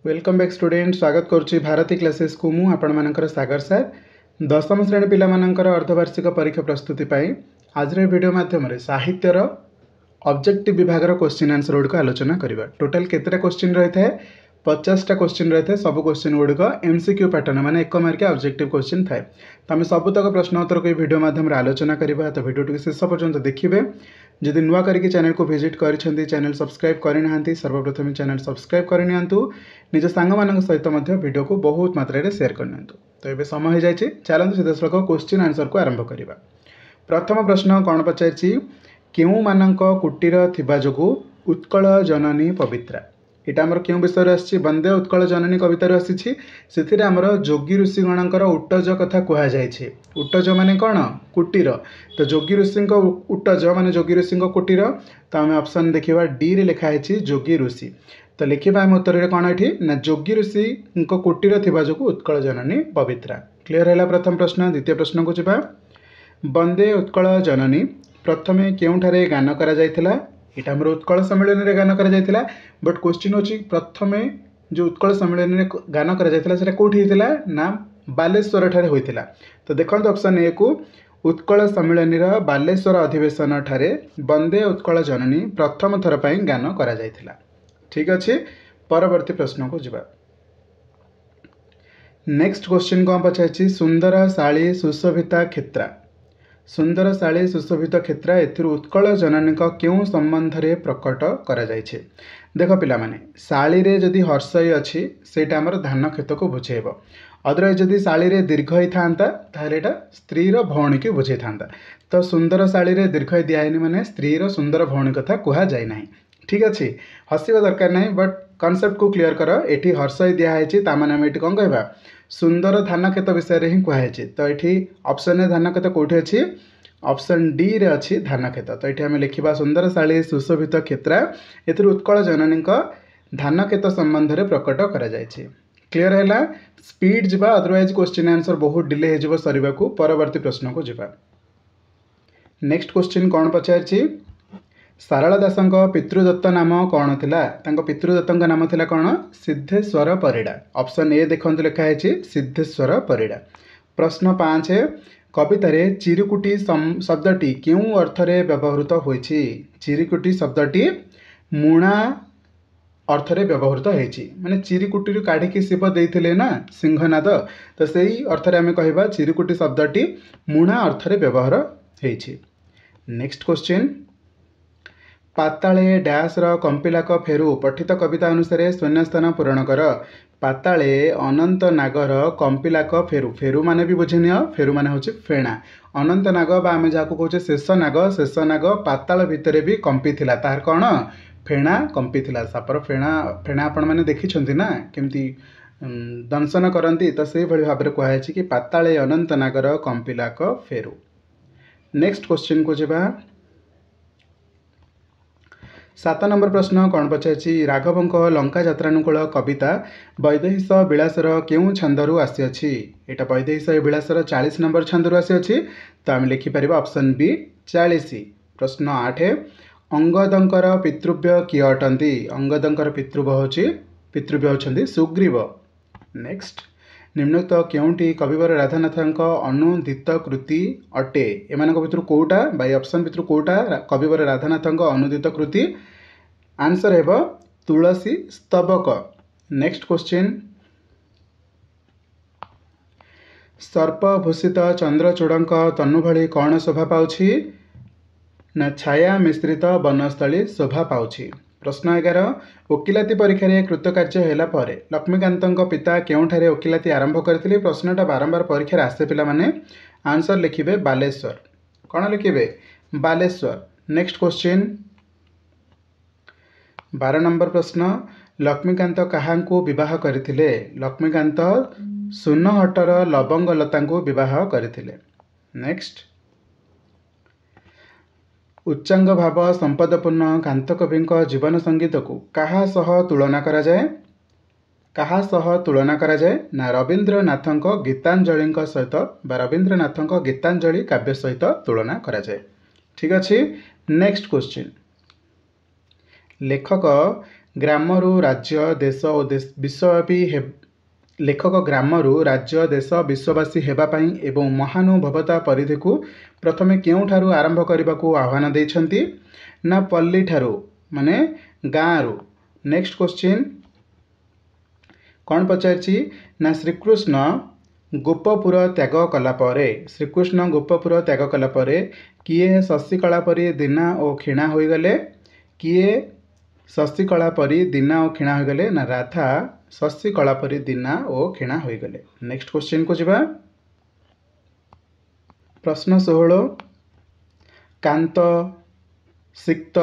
Welcome back student स्वागत करुच्ची Bharti classes को मु आपण मानकर सागर सर दशम श्रेणी पिला मानकर अर्धवार्षिक परीक्षा प्रस्तुति पाई आज वीडियो माध्यम साहित्यर ऑब्जेक्टिव विभाग क्वेश्चन आंसर गुड़िक आलोचना करवा। टोटाल केतेटा क्वेश्चन रही है 50टा क्वेश्चन रही है। सब क्वेश्चन गुड़िक एमसीक्यू पैटर्न माने 1 मार्किया ऑब्जेक्टिव क्वेश्चन थाए। तो आम सबुतक प्रश्न उत्तर को वीडियो माध्यम आलोचना करवा। तो वीडियो शेष पर्यंत देखिए। जदि नुआ करके चैनल को विजिट कर चैनल सब्सक्राइब करना सर्वप्रथम चैनल सब्सक्राइब करनी निज सांग मान सहित वीडियो को बहुत मात्रा शेयर करनी। तो ये समय हो जाए चलते सीधासख क्वेश्चन आंसर को आरंभ करवा। प्रथम प्रश्न कौन पचार केउ मानक कुटीर थिबा जोगु उत्कल जननी पवित्रा यहाँ आमर क्यों विषय आसी वंदे उत्कल जननी कवितार आसी आमर जोगी ऋषिगणकर उट्टज कथा कहुई। उट्टज माने कौन कुटीर। तो जोगी ऋषि उट्टज माने जोगी ऋषि कुटीर। तो आम ऑप्शन देखा डी रे लिखाई जोगी ऋषि। तो लिखा आम उत्तर कौन ये ना जोगी ऋषि कुटीर थिबा जोगु उत्कल जननी पवित्रा। क्लीयर है प्रथम प्रश्न। द्वितीय प्रश्न को जावा। वंदे उत्कल जननी प्रथमे केउठारे गान करा जायथिला यहाँ आम उत्कल सम्मेलन में गान करा। बट क्वेश्चन अच्छी प्रथमे जो उत्कल सम्मेलन में गान करा कौटी ना बालेश्वर ठारे होइतिला। तो देखो ऑप्शन ए को उत्कल सम्मेलन बालेश्वर अधिवेशन ठारे वंदे उत्कल जननी प्रथम थर पर गान करा जायथिला। ठीक अच्छे। परवर्ती प्रश्न को जावा। नेक्स्ट क्वेश्चन कौन पचार सुंदर शाली सुशोभिता क्षेत्रा। सुंदर शाली सुशोभित क्षेत्रा एथिर उत्कल जननी क्यों संबंध रे प्रकट करा जायछे। देख पिला माने शाली रे जदि हर्षई अच्छी सेटा आमर धान खेत को बुझेब। अदरवाइज जदि शाली रे दीर्घई था ताहले एटा स्त्री रो भौणी की बुझे था। तो सुंदर शाली रे दीर्घई दियानी माने स्त्री रो सुंदर भौणी कथा कहा जाए ना। ठीक अच्छे। हसवा दरकार नहीं बट कॉन्सेप्ट को क्लियर कर। एठी हर्षई दिखाई ताने आम ये कौन कहवा सुंदर धान खेत विषय ही कहुई। तो ये ऑप्शन ए धान खेत कौटी अच्छी ऑप्शन डी रे अच्छी धान खेत। तो ये आम लिखा सुंदर शाली सुशोभित क्षेत्रा एथिर उत्कल जननी धान खेत संबंध में प्रकट करा जायछि। क्लियर है। स्पीड जावा अदरवाइज क्वेश्चन आंसर बहुत डिले हो सर को। परवर्ती प्रश्न को जावा। नेक्स्ट क्वेश्चन कौन पचार सारला दासंक पितृदत्त नाम कौन थिला। तांको पितृदत्त नाम थिला कौन सिद्धेश्वर परिड़ा। ऑप्शन ए देखो लिखाई सिद्धेश्वर परिड़ा। प्रश्न 5 कवितारे चिरुकुटी शब्दटी क्यों अर्थरे व्यवहृत होइछि। चिरुकुटी शब्दटी मुणा अर्थरे व्यवहृत होइछि माने चिरुकुटी काढ़ी शिव देइथिले ना सिंहनाद। तो सही अर्थरे आमे कहबा चिरुकुटी शब्दटी मुणा अर्थरे व्यवहार होइछि। नेक्स्ट क्वेश्चन पाताले डैश कंपिलाक फेरु पठित कविता अनुसार शून्यस्थान पूरण कर। पाताले अनंत नागर कंपिलाक फेरु फेरु माने भी बुझे नियो फेरु माने होचे फेणा। अनंत नाग बा आमे जाको कहूचे शेष नाग पाताल भितरे भी कंपी थिला तार कौन फेणा कंपी थिला। सापर फेणा फेणा आपण माने देखिछंती ना केमती दंशन करंती। तो से भली भाबरे कहायछि कि पाताले अनंत नागर कंपिलाक फेरु। नेक्स्ट क्वेश्चन को जेबा। 7 नंबर प्रश्न कौन पचार राघवंक लंका यात्रानुकूल कविता वैदेहिश विलासर क्यों छंदरू आसी। यहाँ वैदेहिश विलासर 40 नंबर छंदरू आसी। तो आम लिखिपर ऑप्शन बी 40। प्रश्न 8 अंगदंकर पितृव्य किए अटंती। अंगदंकर पितृव्य होती सुग्रीव। नेक्स्ट निम्नोक्त क्योंटी कविवर राधानाथ अनुदित कृति अटे। एमान भितर कौटा बाई ऑप्शन भितर कौटा कविवर राधानाथ अनुदित कृति। आंसर है तुलसी स्तबक। नेक्स्ट क्वेश्चन सर्पभूषित चंद्रचूड़ तनु भली कौन शोभा पाउछि ना छाया मिश्रित वनस्थली शोभा पाउछि। प्रश्न 11 वकिलाती परीक्षा कृतकार्य होला पर लक्ष्मीकांत पिता केउठारे वकिलाती आरंभ करथिले। प्रश्नटा बारंबार परीक्षा आसे पिला माने आंसर लिखिबे बालेश्वर। कौन लिखिबे बालेश्वर। नेक्स्ट क्वेश्चन 12 नंबर प्रश्न लक्ष्मीकांत काहांकु विवाह करथिले। लक्ष्मीकांत सुनहटर लवंगलता विवाह करथिले। नेक्स्ट उच्चांग भाव संपदपूर्ण कांतकवि जीवन संगीत को कहा सह तुलना करा जाए। कहा सह तुलना करा जाए ना रवींद्रनाथ गीतांजलि सहित रवींद्रनाथ गीतांजलि काव्य सहित तुलना करा जाए। ठीक अच्छे। नेक्स्ट क्वेश्चन लेखक ग्रामरू राज्य देश और विश्वव्यापी लेखक ग्रामरू राज्य देश विश्ववासी हेबापाई एवं महानुभवता परिधि को प्रथमे केउठारू आरंभ करने को आह्वान देइछंती ना पल्ली ठारू माने गाँव। नेक्स्ट क्वेश्चन कौन पचारछि ना श्रीकृष्ण गोपपुर त्याग कला परे श्रीकृष्ण गोपपुर त्याग कला परे किए शशिकला परी दीना और क्षीणा हो गले किए शशिकला परी दीना और क्षीणा हो गले ना राधा शशिकला परी दीना और क्षीणा हो गले। नेक्स्ट क्वेश्चन को जिबा प्रश्न 16 कांत सिक्त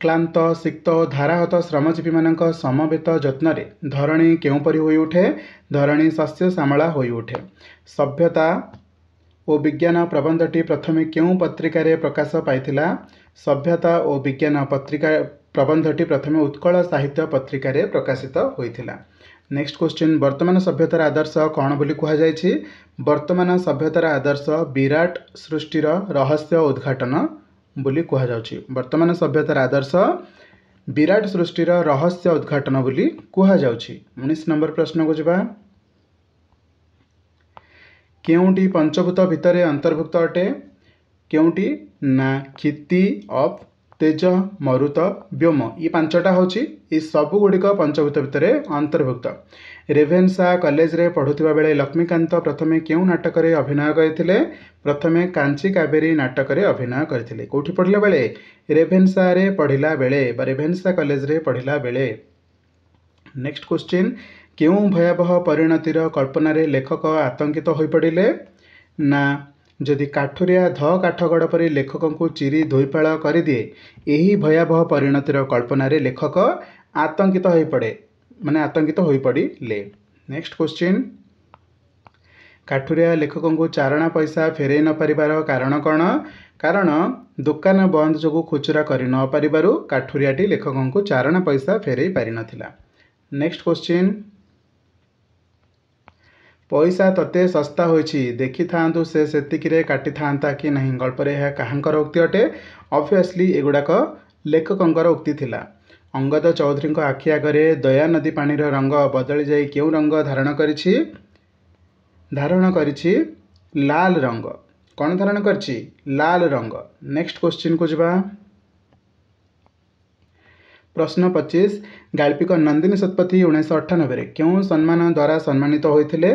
क्लांत सिक्त धाराहत श्रमजीवी मानक समवेत जत्न धरणी केउपरि होई उठे धरणी शस्य श्यामला होई उठे। सभ्यता और विज्ञान प्रबंधटी प्रथमे केउ पत्रिकार प्रकाश पाइथिला सभ्यता और विज्ञान पत्रिका प्रबंधटी प्रथमे उत्कल साहित्य पत्रिकार प्रकाशित होइथिला। नेक्स्ट क्वेश्चन वर्तमान सभ्यतार आदर्श कौन बोली कहा जायछि वर्तमान सभ्यतार आदर्श विराट सृष्टिर रहस्य उद्घाटन बोली कहा जाउछि। वर्तमान सभ्यतार आदर्श विराट सृष्टिर रहस्य उद्घाटन बोली कहा जाउछि। 19 नंबर प्रश्न को जिबा केउंटी पंचभूत भितरे अंतर्भुक्त अटे केउंटी ना क्षिति अप तेज मरुत व्योम ये पांचटा होची ये सबु गुड़िक पंचभूत भितरे अंतर्भुक्त। रेभेन्सा कॉलेज रे पढ़ुथिबा बेले लक्ष्मीकांत प्रथमे केउ नाटक रे अभिनय करथिले प्रथमे कांची कावेरी नाटक रे अभिनय करथिले कोठी पढ़िला बेले रेभेन्सा रे पढ़िला बेले बा रेभेन्सा कॉलेज रे पढ़िला बेले। नेक्स्ट क्वेश्चन केउ भयावह परिणतिर कल्पना रे लेखक आतंकित होई पड़िले ना जदि काठुरिया ध काठगड़ परी लेखकों को चिरी धोईपाल कर दिए यही भयावह परिणतिर कल्पना रे लेखक आतंकित हो पड़े माने आतंकित हो पड़िले। नेक्स्ट क्वेश्चन काठुरिया लेखकों को चारणा पैसा फेरई न पारिबार कारण कौन कारण दुकान बंद जो खुचुरा कर न पारिबारु काठुरियाटी लेखकों को चारणा पैसा फेरई पारि नथिला। नेक्स्ट क्वेश्चन पैसा तते सस्ता होइछि देखि थांतु से सेतिकिरे काटी थांता कि नहीं गल्परे यह काहांकर उक्ति अटे ऑब्वियसली एगुड़ाक लेखकंकर उक्ति थिला। अंगद चौधरी आखि आगरे दया नदी पानीर रंग बदली जाई केउ रंग धारण करिछि लाल रंग कौन धारण करिछि लाल रंग। नेक्स्ट क्वेश्चन को जिबा प्रश्न 25 गाल्पिक नंदिनी शतपथी 1998 क्यों सम्मान द्वारा सम्मानित होइथिले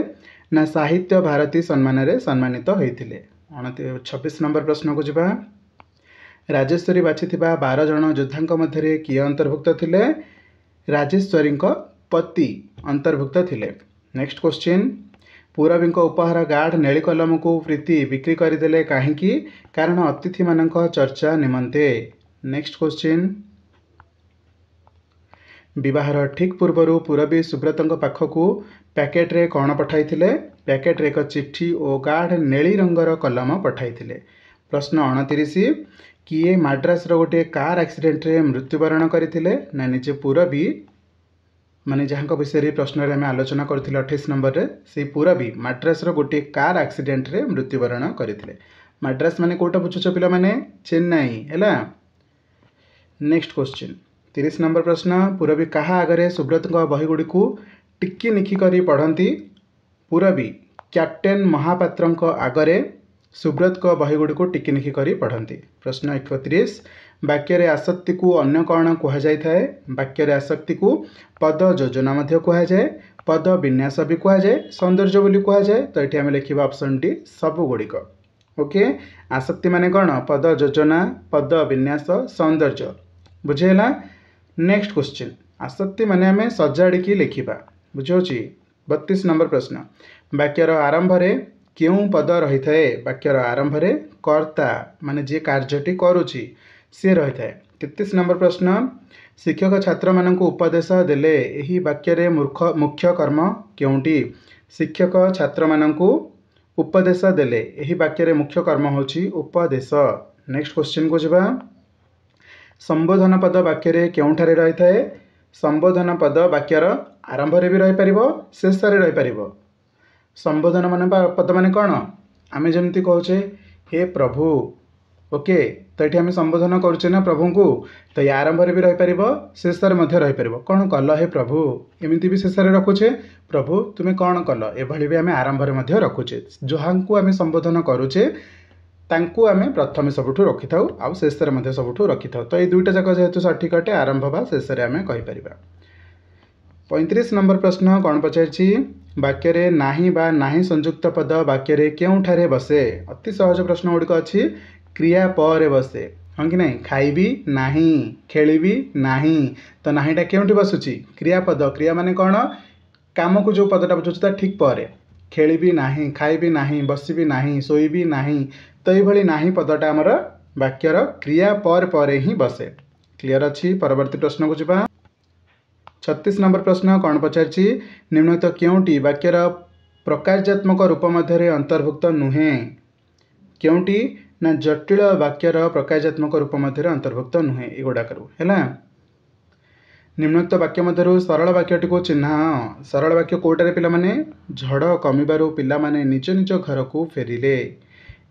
ना साहित्य भारती सम्मान रे सम्मानित होइथिले। 26 नंबर प्रश्न को जिबा राजेश्वरी बाछिथिबा 12 जन योद्धा मध्य किए अंतर्भुक्त थिले राजेश्वरी पति अंतर्भुक्त थिले। नेक्स्ट क्वेश्चन पूरबी उपहार गाढ़ नेली कलम को प्रीति बिक्री करदेले कहीं कारण अतिथि मानक चर्चा निमंते। नेक्स्ट क्वेश्चन विवाहर ठीक पूर्वर पूरबी सुब्रत पाखक पैकेट रे कौन पठाई पैकेट रे एक चिट्ठी और गाढ़ नेली रंगर कलम पठाई। प्रश्न 29 किए मद्रास गोटे कार एक्सीडेंट रे मृत्युवरण करथिले ना निजे पूरबी माने जहाँ विषय प्रश्न रे आलोचना करथिले 28 नंबर रे से पूरबी मद्रास गोटे कार एक्सीडेंट रे मृत्युवरण करथिले। मद्रास माने कोटा बुझुछ पिला माने चेन्नई हैला। नेक्स्ट क्वेश्चन 30 नंबर प्रश्न पूरबी कहा आगरे सुब्रत बही गुड़ी को टिकी निखी करी पढ़ती पूरबी कैप्टेन महापात्र आगरे सुब्रत बही गुड़ी को टिकी निखी करी पढ़ती। प्रश्न 31 वाक्य आसक्ति को अन्य कौन कह जाए वाक्य आसक्ति को पद योजना मध्य कह जाए पद विन्यास भी कह जाए सौंदर्य बोली कह जाए। तो ये आम लिखा ऑप्शन डी सबु गुड़िक। ओके आसक्ति माने कौन पद योजना पद विन्यास सौंदर्य बुझेला। नेक्स्ट क्वेश्चन आसक्ति माने आम सजाड़ी लिखा बुझे। 32 नंबर प्रश्न वाक्यर आरंभ रे क्यों पद रही थाए वाक्यर आरंभ रे कर्ता माने जे कार्यटी करुची सी रही थाए। 33 नंबर प्रश्न शिक्षक छात्र मानक उपदेश देले एही वाक्य रे मुख्य कर्म क्योंटी शिक्षक छात्र मानक उपदेश देले एही वाक्य रे मुख्य कर्म होची उपदेश। नेक्स्ट क्वेश्चन को जिबा संबोधन पद वाक्य रे केउठारे रही थाए संबोधन पद वाक्यर आरंभ रे भी रही परिबो शेष रे रही परिबो। संबोधन माने पद माने कौन आमे जमती कहचे हे प्रभु। ओके तो ये आम संबोधन करुचे ना प्रभु को, तो ये आरंभ भी रहीपर शेष रहीपर कौन कल हे प्रभु, एमती भी शेष रखुचे प्रभु तुम्हें कौन कल, एभली भी आम आरंभ रखुचे। जहाँ को आम संबोधन करुचे तांकु आम प्रथम सबुठू रखि था आउ शेष सबुठू रखि था। तो ये दुईटा जाक जेहेतु सठिक अटे आरंभ बा शेष आम कहीपर। 35 नंबर प्रश्न कौन पचारि, वाक्य रे नाही बा नाही संयुक्त पद वाक्य रे केउठारे बसे। अति सहज प्रश्न गुड़िक अच्छी, क्रिया पर बसे हाँ कि नहीं, खाइबी नाही, खेलिबी नाही, तो नाहीटा केउठी बसुची क्रियापद, क्रिया माने कौन काम को जो पदटा बुझुता ठीक पर, खेलिबी नाही, खाइबी नाही, बसिबी नाही, शोइबी नाही, तो ये नाही पदटा आमर वाक्यर क्रिया पर ही बसे। क्लियर अच्छी। परवर्ती प्रश्न को जावा। 36 नंबर प्रश्न कौन पचारि, निम्नलिखित केउटी वाक्यर प्रकार्यात्मक रूप मध्य अंतर्भुक्त नुहे। केउटी ना जटिल वाक्यर प्रकार्यात्मक रूप मध्य अंतर्भुक्त नुहे एगुड़ाक है। निम्नलिखित वाक्य मध्य सरल वाक्यटी को चिन्ह। सरल वाक्य कोटारे पिला माने झड़ कमिबारु पिला माने निज निज घर को फेरिले,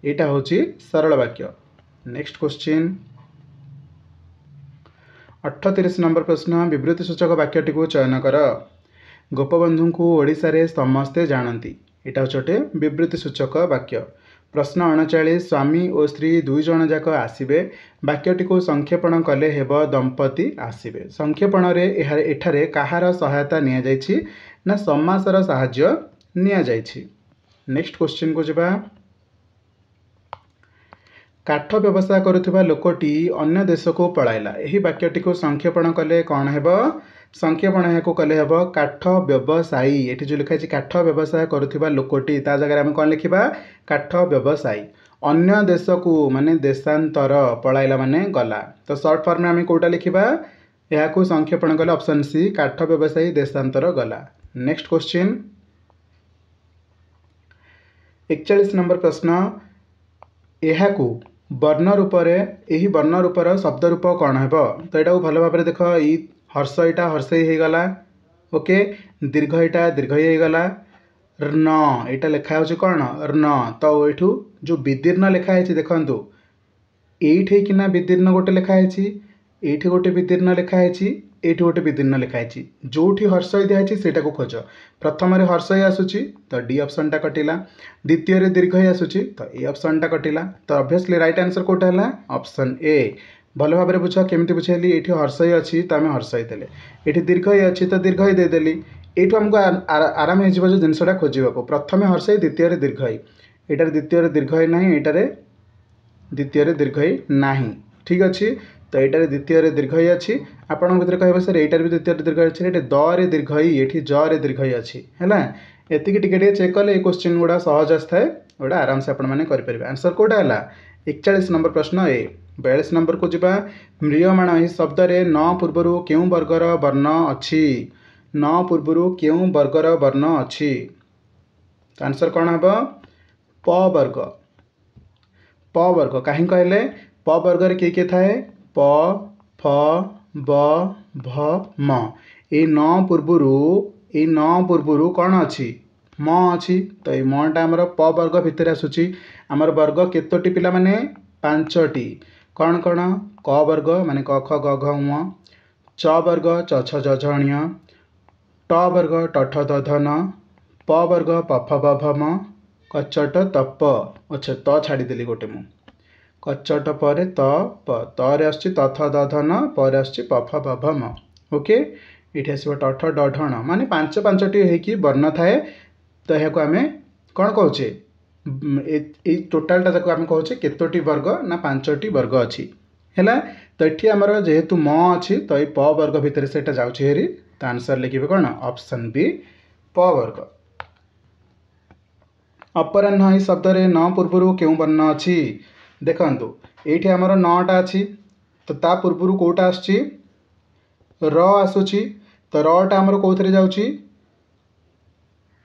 एटा होची सरल वाक्य। नेक्स्ट क्वेश्चन 38 नंबर प्रश्न, विवृत्ति सूचक वाक्यटी को चयन कर। गोपबंधु को ओडिशा रे समस्ते जानती, एटा होचे विवृत्ति सूचक वाक्य। प्रश्न 39, स्वामी और स्त्री दुई जन जाक आसबे, वाक्यटी को संक्षेपण कले हेब दंपति आसबे। संक्षेपण रे एठारे कहार सहायता निया जायछि ना समासर साहाय्य निया जायछि। नेक्स्ट क्वेश्चन को जावा। काठ व्यवसाय करुवा लोकटी अन्य देश को पलाइला, यही वाक्यटी को संक्षेपण कले कौन हेब, संक्षेपण यहाँ कले हेब काठ व्यवसायी। ये जो लिखाई काठ व्यवसाय करुवा लोकटी ता जगह आम कौन लिखा काठ व्यवसायी। अन्य देश को माने देशांतर, पलाइला माने गला, तो सर्ट फॉर्म में आम कौटा लिखा यहाँ संक्षेपण कले ऑप्शन सी काठ व्यवसायी देशांतर गला। नेक्स्ट क्वेश्चन 41 नंबर प्रश्न, यह वर्ण रूप यही वर्ण रूपर शब्द रूप कौन है, तो यहाँ भल भाव देख ई हर्ष यहाँ हर्षई हो गला, ओके, दीर्घ यहाँ दीर्घई हो गला, न यहाँ लिखा कौन न, तो ये जो विदीर्ण लिखाई देखु ये किना विदीर्ण गोटे लिखाई, ये गोटे विदीर्ण लिखाई, ये गोटे विदीर्ण लिखाई, जोठी हर्षई दिखाई से खोज। प्रथम हर्षई आसूची तो डी ऑप्शन टा कटिला, द्वितीय दीर्घई आसूची तो ए ऑप्शन टा कटिला, तो ऑब्वियसली राइट आंसर कोटा है ऑप्शन ए। भल भाव बुझ केमती बुझेली, ये हर्षई अच्छी तो आम हर्षई देले, ये दीर्घई अच्छी तो दीर्घई देदेली, ये आमको आराम हो जिनसा खोजा। प्रथम हर्षई द्वितीय दीर्घई, यहाँ द्वितीय दीर्घई ना, यहाँ द्वितीय दीर्घई ना, ठीक अच्छे। तो यहाँ द्वितीय दीर्घई अच्छी, आपण भर कह सर यहाँ भी द्वितीय दीर्घई अच्छी, ये द दीर्घई ये ज दीर्घई अच्छी है। ये चेक कले क्वेश्चन गुड़ा सहज आए गोटा आराम से आपरे। आंसर कौटा है 41 नंबर प्रश्न ए। 42 नंबर को जावा। म्रियमाण इस शब्द रे न पूर्वर क्यों वर्गर वर्ण अच्छी, न पूर्वर क्यों वर्गर वर्ण अच्छी, तो आंसर कौन हम प वर्ग। प वर्ग कहीं कहले प वर्ग किए किए थाए प फ ब भ म, ये न पूर्वर कौन अच्छी म अच्छी, तो ये मटा आमर प वर्ग भितर आसूची। आमर वर्ग केतोटी पिला माने 5टी, कौन कौन क वर्ग माने क ख ग घ ङ, च वर्ग च छ ज झ ञ, ट वर्ग ट ठ द ध न, प वर्ग प फ ब भ म, कचट तप, अच्छा त छाड़ीदेली गोटे मु, कचट पर त प, तरे आसुची त थ द ध न, पर आसुची प फ ब भ म, ओके। ये आसो ट ठ ड ढ ण, माने 5टी होइकी वर्ण थाए, तो यह आम कौन कहे टोटालटा जाक आम कहे केतोटी वर्ग ना 5टी वर्ग अच्छी है। तो ये आमर जेहेतु म अच्छी तो ये प वर्ग भितर से जाऊँगी, तो आंसर लिखे कौन ऑप्शन बी प वर्ग। अपराह्न इस शब्द रे न पूर्वर क्यों वर्ण अच्छी, देखु ये आमर नटा अच्छी तो ता पूर्वर कौटा आसुची र आसूची, तो रटा आमर कौन जाऊँगी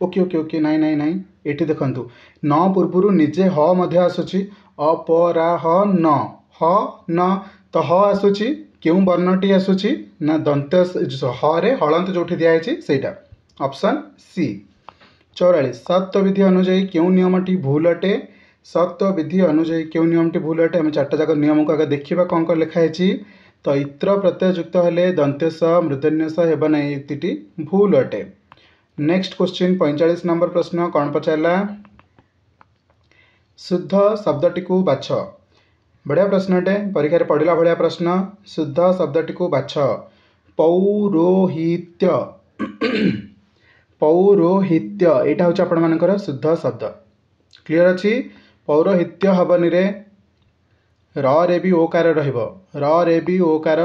ओके ओके ओके नाई नाई नाई, ये देखु न पूर्वर निजे ह मध्य आसूची अपराह न, ह न, तो ह आसूची क्यों वर्णटी आसूची ना दंत ह रे हलंत जो दिखाई सेटा ऑप्शन सी। 44 सत्य विधि अनुजाई क्यों नियमटी भूल अटे, सत्व विधि अनुजाई क्यों नियमटी भूल अटे आम चार्टा जाक नियम को आगे देखा कौन कौन लिखाई। तो इत्र प्रत्ययुक्त हेले दंतेश मूर्धन्यस हेब ना युक्ति भूल अटे। नेक्स्ट क्वेश्चन 45 नंबर प्रश्न कौन पचारा शुद्ध शब्दटी को बाछ। बढ़िया प्रश्न अटे परीक्षा पढ़ला भाया प्रश्न। शुद्ध शब्दटी को बाछ। पौरोहित्य पौरोहित्य यहाँ हूँ आपण मानकर शुद्ध शब्द क्लीयर अच्छी। पौरोहित्य हबनी रे रे भी ओकार रे भी ओकार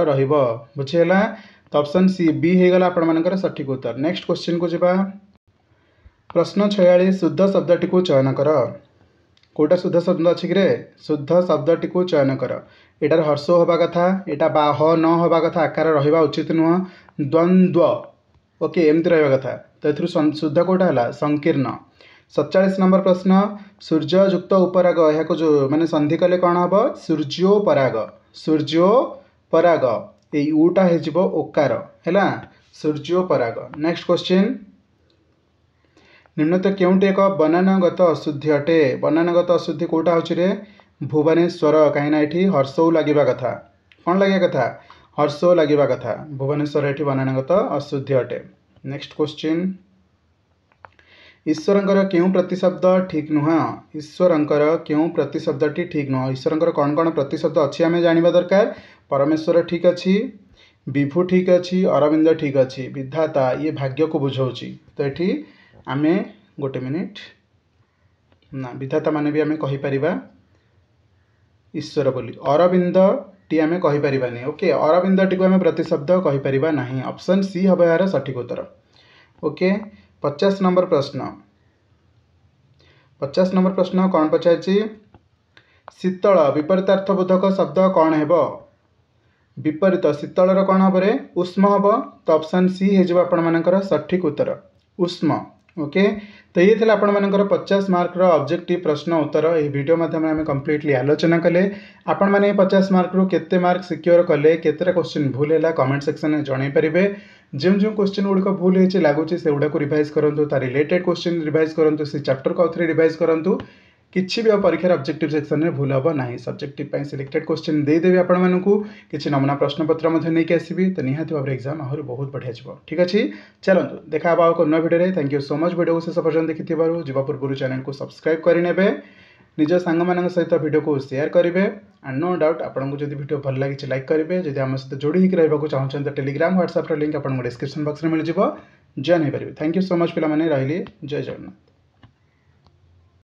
बुझीगला। तो ऑप्शन सी बी हो गला आपण मानकर सठिक उत्तर। नेक्स्ट क्वेश्चन को जिबा प्रश्न 46 शुद्ध शब्दटी को चयन कर। कोटा शुद्ध शब्द अच्छी कि शुद्ध शब्दटी को चयन कर। एटार हर्ष होबा कथा एटा बाह न होबा कथा आकार रहिबा उचित नुह। द्वंद्व ओके एमती रहिबा कथा। तो एथुरु शुद्ध कोटा हला संकीर्ण। 47 नंबर प्रश्न सूर्ययुक्त उपराग यहाँ जो माने संधि कले कौन हम सूर्योपराग सूर्योपराग ये ऊटा हो ओकार है सूर्योपराग। नेक्स्ट क्वेश्चन निम्नत केउंटी एक बनानगत अशुद्धि अटे। बनानगत अशुद्धि कोटा हो भुवनेश्वर कहीं ये हर्षौ लगे कथा कौन लगे कथा हर्षौ लगे कथा भुवनेश्वर ये बनानगत अशुद्धि अटे। नेक्स्ट क्वेश्चन ईश्वरंकर क्यों प्रतिशब्द ठीक नुह। ईश्वरंकर क्यों प्रतिशब्दटी ठीक नुह। ईश्वरंकर कौन कौन प्रतिशब्द अच्छी आम जाना दरकार। परमेश्वर ठीक अच्छी विभु ठीक अच्छी अरविंद ठीक अच्छी विधाता ये भाग्य को बुझाऊँगी। तो ये आम गोटे मिनिट ना विधाता माने भी आम कहीपर ईश्वर बोली अरविंद टी आम कहीपर ओके अरविंद टी को आम प्रतिशब्द कहीपर ना। ऑप्शन सी हम यार सठिक उत्तर ओके। 50 नंबर प्रश्न 50 नंबर प्रश्न कौन पचारछि शीतल विपरीतार्थबोधक शब्द कौन है। विपरीत शीतल कौन हम रे उष्म हम। तो ऑप्शन सी हो आपण मानकर सठिक उत्तर उष्म ओके। तो ये थे आपण मानकर 50 मार्क ऑब्जेक्टिव प्रश्न उत्तर ये वीडियो माध्यम आम कंप्लीटली आलोचना कले। आपण मैंने 50 मार्क रू केते मार्क सिक्योर कले केतेटा क्वेश्चन भूल है कमेंट सेक्शन में जन पारे। जो जो क्वेश्चन गुड़िक भूल होती लगुच से गुड़ाक रिवाइज करूँ ता रिलेटेड क्वेश्चन रिवाइज करूँ से चैप्टर को आउे रिवाइज करूँ किसी भी परीक्षार ऑब्जेक्टिव सेक्शन में भूल हम ना। सब्जेक्टिव सिलेक्टेड क्वेश्चन देदेवी आपको किसी नमूना प्रश्नपत्र नहीं आसबि। तो निहाती भाव एग्जाम आहरी बहुत बढ़िया जी ठीक अच्छे। चलते देखा आउ नया video. Thank you so much video को शेष पर्यटन देखि जा पूर्व चैनल को सब्सक्राइब करने निज सांग सहित वीडियो को शेयर करेंगे एंड नो डाउट आपको जब वीडियो भल लगी लाइक करेंगे। जब आम सहित जोड़ी होकर चाहते तो टेलीग्राम व्हाट्सएप लिंक आपको डिस्क्रिप्शन बॉक्स में मिल जाए जॉइन हो पारे। थैंक यू सो मच पिला माने रही जय जगन्नाथ।